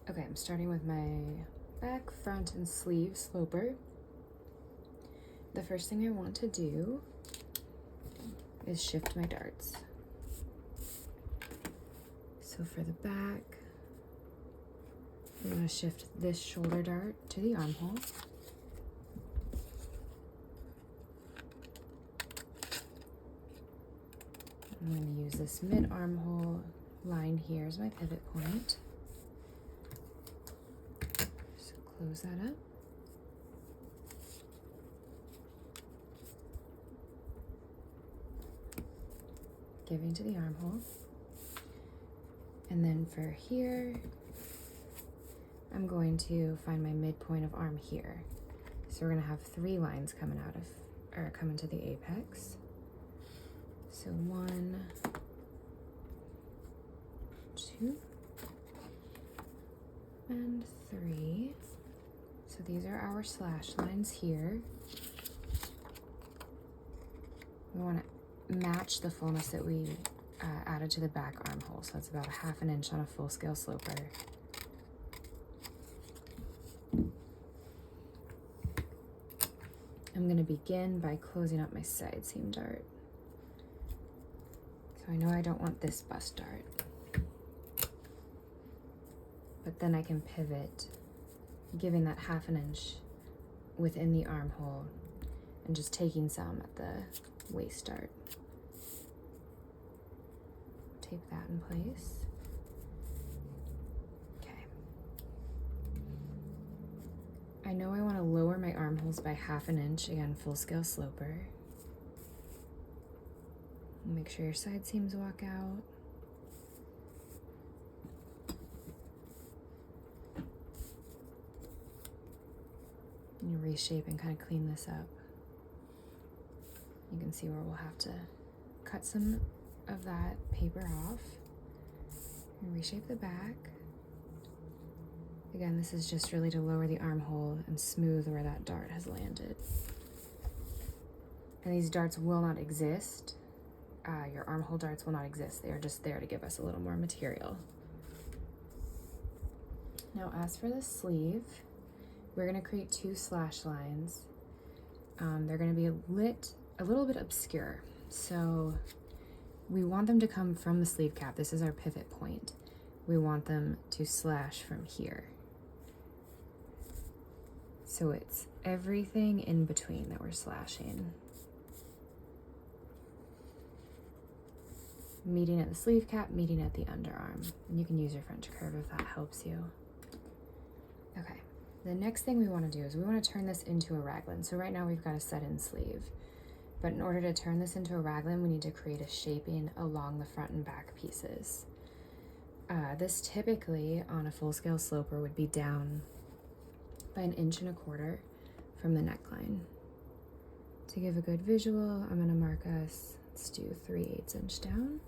Okay, I'm starting with my back, front, and sleeve sloper. The first thing I want to do is shift my darts. So for the back, I'm going to shift this shoulder dart to the armhole. I'm going to use this mid-armhole line here as my pivot point. So close that up. Giving to the armhole. And then for here, I'm going to find my midpoint of arm here. So we're going to have 3 lines coming out of, or coming to the apex. So 1, 2, and 3. So these are our slash lines here. We want to match the fullness that we added to the back armhole. So that's about 1/2 inch on a full scale sloper. I'm going to begin by closing up my side seam dart. So I know I don't want this bust dart, but then I can pivot, giving that 1/2 inch within the armhole and just taking some at the waist dart. Tape that in place. Okay. I know I want to lower my armholes by 1/2 inch, again, full scale sloper. Make sure your side seams walk out. And you reshape and kind of clean this up. You can see where we'll have to cut some of that paper off and reshape the back. Again, this is just really to lower the armhole and smooth where that dart has landed. And these darts will not exist. Your armhole darts will not exist. They are just there to give us a little more material. Now, as for the sleeve, we're going to create 2 slash lines. They're going to be a little bit obscure. So we want them to come from the sleeve cap. This is our pivot point. We want them to slash from here. So it's everything in between that we're slashing. Meeting at the sleeve cap, meeting at the underarm. And you can use your French curve if that helps you. Okay, the next thing we want to do is we want to turn this into a raglan. So right now we've got a set-in sleeve. But in order to turn this into a raglan, we need to create a shaping along the front and back pieces. This typically, on a full-scale sloper, would be down by 1.25 inches from the neckline. To give a good visual, I'm going to mark us, let's do 3/8 inch down.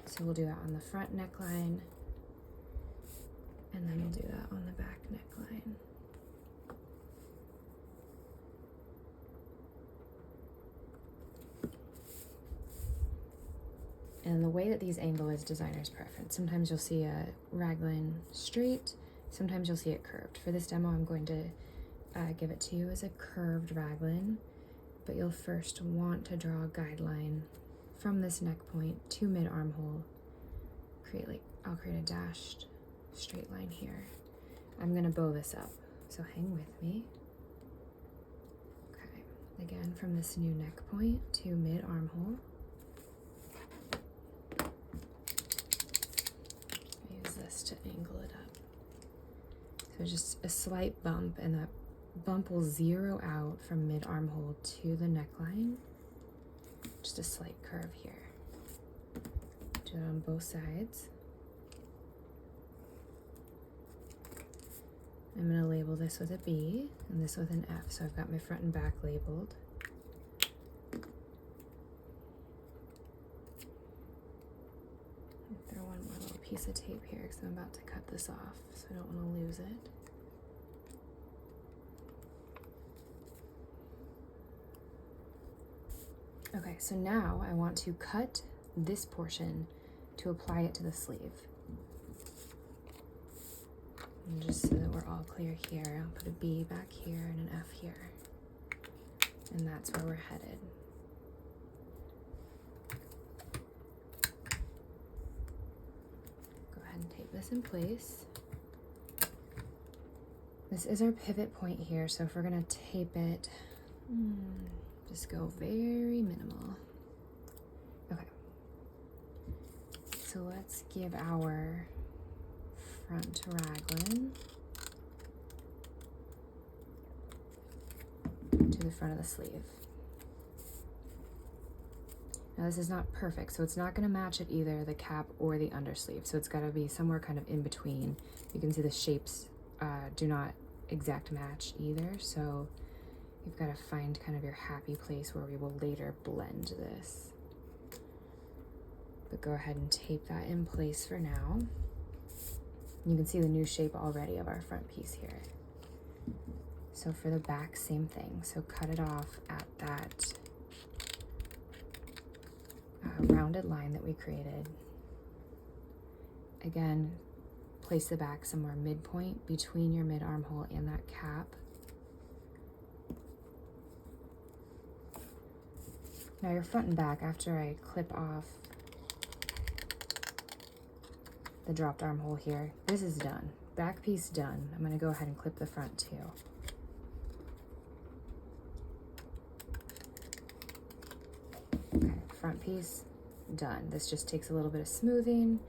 So we'll do that on the front neckline, and then we'll do that on the back neckline. And the way that these angle is designer's preference. Sometimes you'll see a raglan straight, sometimes you'll see it curved. For this demo, I'm going to give it to you as a curved raglan, but you'll first want to draw a guideline from this neck point to mid armhole. I'll create a dashed straight line here. I'm gonna bow this up, so hang with me. Okay, again, from this new neck point to mid armhole. Use this to angle it up. So just a slight bump, and that bump will zero out from mid armhole to the neckline. Just a slight curve here. Do it on both sides. I'm going to label this with a B and this with an F, so I've got my front and back labeled. I'll throw one more little piece of tape here because I'm about to cut this off, so I don't want to lose it. Okay, so now I want to cut this portion to apply it to the sleeve. And just so that we're all clear here, I'll put a B back here and an F here. And that's where we're headed. Go ahead and tape this in place. This is our pivot point here, so if we're gonna tape it, just go very minimal. Okay. So let's give our front raglan to the front of the sleeve. Now this is not perfect, so it's not going to match at either the cap or the undersleeve, so it's got to be somewhere kind of in between. You can see the shapes do not exact match either, so you've got to find kind of your happy place where we will later blend this. But go ahead and tape that in place for now. You can see the new shape already of our front piece here. So for the back, same thing. So cut it off at that rounded line that we created. Again, place the back somewhere midpoint between your mid armhole and that cap. Now your front and back, after I clip off the dropped armhole here, this is done. Back piece done. I'm going to go ahead and clip the front too. Okay, front piece done. This just takes a little bit of smoothing,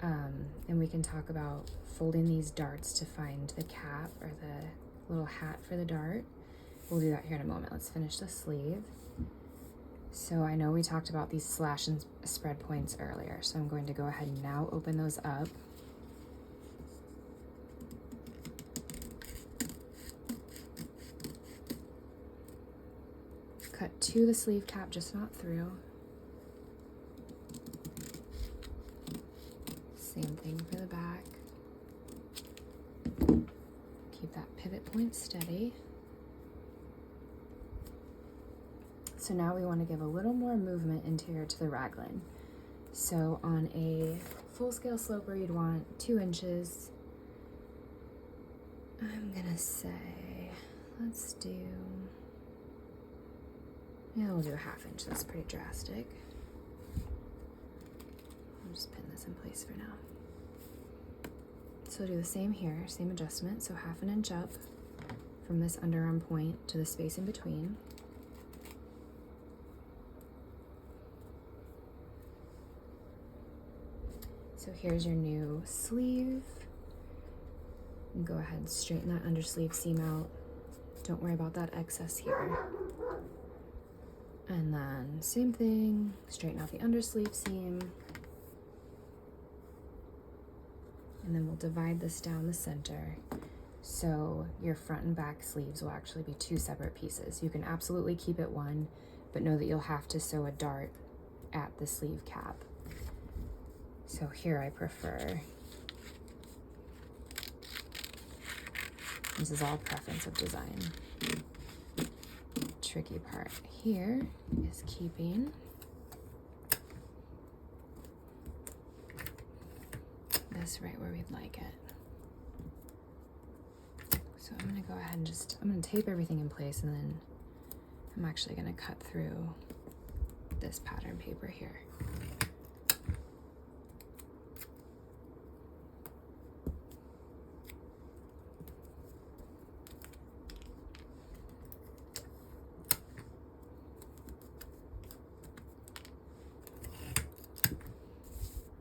and we can talk about folding these darts to find the cap or the little hat for the dart. We'll do that here in a moment. Let's finish the sleeve. So I know we talked about these slash and spread points earlier, so I'm going to go ahead and now open those up. Cut to the sleeve cap, just not through. Same thing for the back. Keep that pivot point steady. So now we want to give a little more movement interior to the raglan. So on a full scale sloper, you'd want 2 inches. I'm gonna say, let's do, yeah, we'll do a 1/2 inch. That's pretty drastic. I'll just pin this in place for now. So we'll do the same here, same adjustment. So 1/2 inch up from this underarm point to the space in between. So here's your new sleeve. And go ahead and straighten that undersleeve seam out. Don't worry about that excess here. And then same thing, straighten out the undersleeve seam. And then we'll divide this down the center. So your front and back sleeves will actually be 2 separate pieces. You can absolutely keep it one, but know that you'll have to sew a dart at the sleeve cap. So here I prefer, this is all preference of design. Tricky part here is keeping this right where we'd like it. So I'm gonna go ahead and I'm gonna tape everything in place, and then I'm actually gonna cut through this pattern paper here.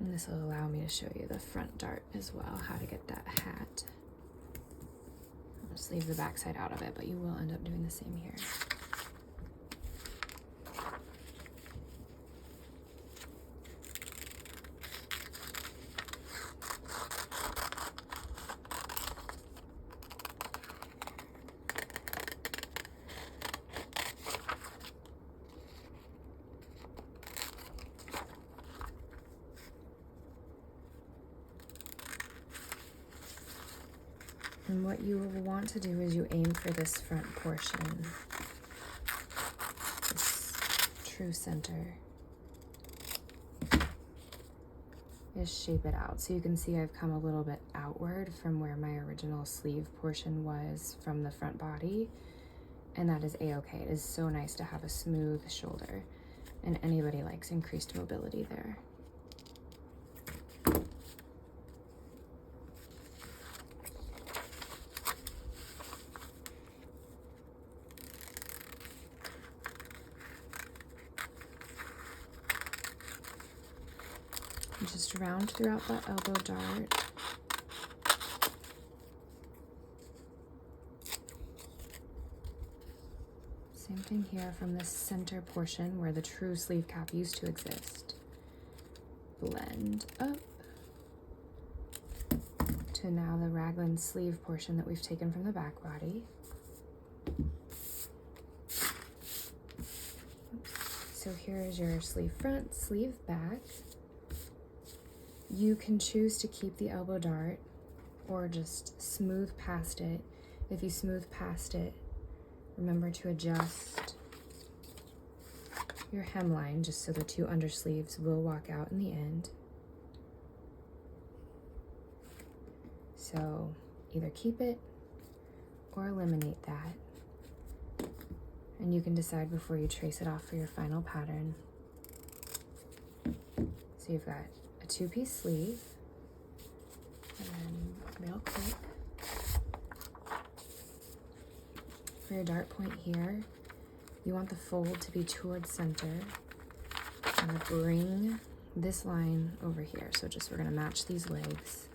And this will allow me to show you the front dart as well, how to get that hat. I'll just leave the back side out of it, but you will end up doing the same here. And what you will want to do is you aim for this front portion, this true center. is shape it out. So you can see I've come a little bit outward from where my original sleeve portion was from the front body, and that is a-okay. It is so nice to have a smooth shoulder, and anybody likes increased mobility there. Just round throughout that elbow dart. Same thing here from this center portion where the true sleeve cap used to exist. Blend up to now the raglan sleeve portion that we've taken from the back body. So here is your sleeve front, sleeve back. You can choose to keep the elbow dart or just smooth past it. If you smooth past it, remember to adjust your hemline just so the two undersleeves will walk out in the end. So either keep it or eliminate that. And you can decide before you trace it off for your final pattern. So you've got a two-piece sleeve, and then real quick, for your dart point here, you want the fold to be towards center. I'm gonna bring this line over here. So just, we're gonna match these legs.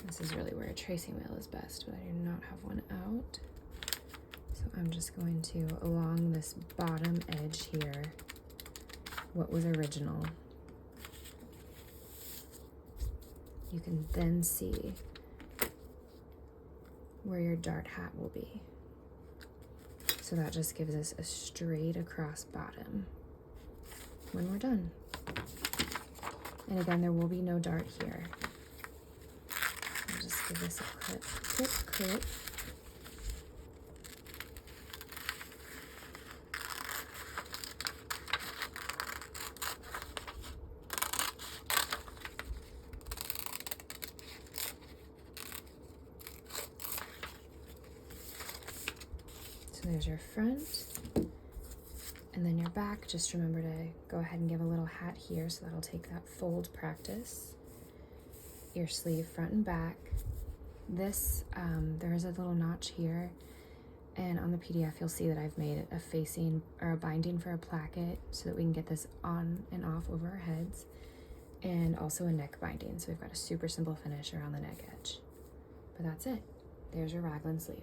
This is really where a tracing wheel is best, but I do not have one out. So I'm just going to, along this bottom edge here, what was original, you can then see where your dart hat will be. So that just gives us a straight across bottom when we're done. And again, there will be no dart here. Give this a clip, clip, clip. So there's your front, and then your back. Just remember to go ahead and give a little hat here, so that'll take that fold practice. Your sleeve front and back. This, there's a little notch here, and on the PDF you'll see that I've made a facing or a binding for a placket so that we can get this on and off over our heads, and also a neck binding. So we've got a super simple finish around the neck edge. But that's it. There's your raglan sleeve.